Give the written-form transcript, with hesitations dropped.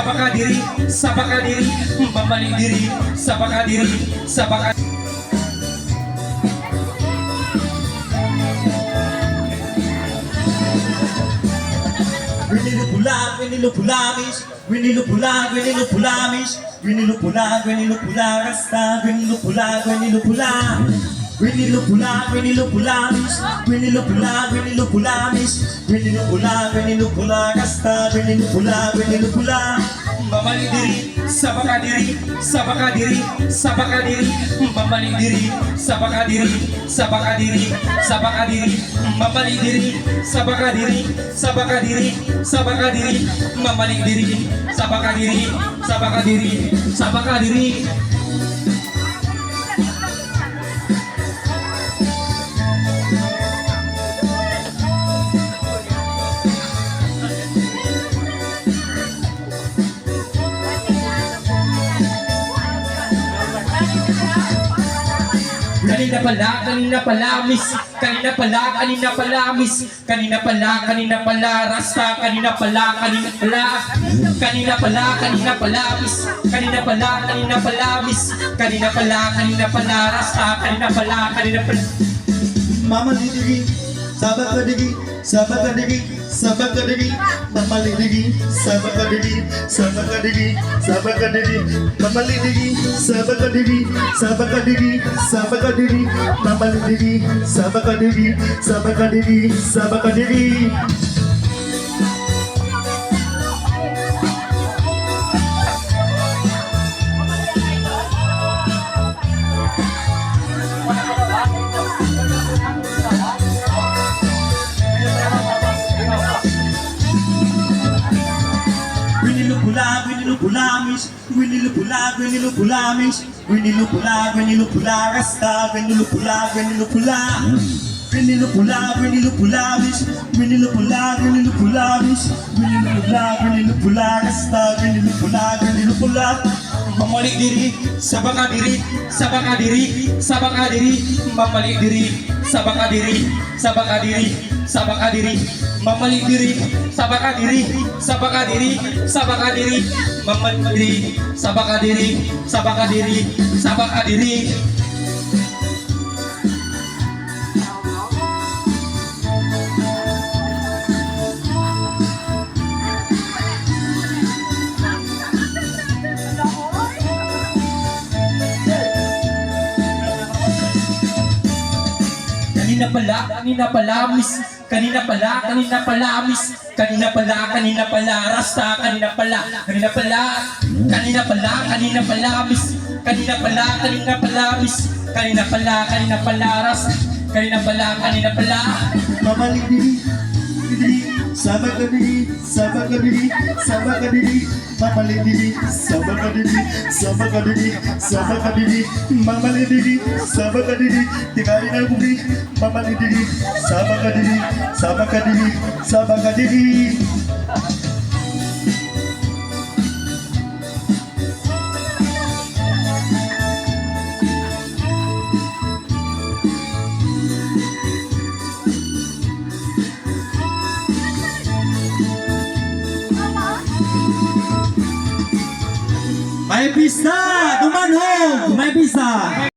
baka diri, mamalik diri, sa baka diri, sa baka Winilupulamis, winilupulamis, winilupula, rasta, winilupula, rasta, winilupula. mamalik diri, sa baka diri, mamalik diri, sa baka diri, mamalik diri, sa baka diri, mamalik diri, sa baka diri. Kanina pala, rasta, kanina pala, rasta, Mama didigi, sabakadigi, mama lidigi, sabakadigi, mama lidigi, sabakadigi, mama lidigi, sabakadigi. Winilupula, rasta, winilupula. mamalik diri, sa baka diri, mamalik diri, sa baka diri, mamalik diri, sa baka diri, mamalik diri, sa baka diri. Kanina pala, rasta, kanina pala, rasta, kanina pala. Mamalik diri, sabakadigi, mamalik diri, sabakadigi, mamalik diri, sabakadigi, tinggalin ang bumi, mamalik diri, sabakadigi. May pista! Dumanhog! May pista!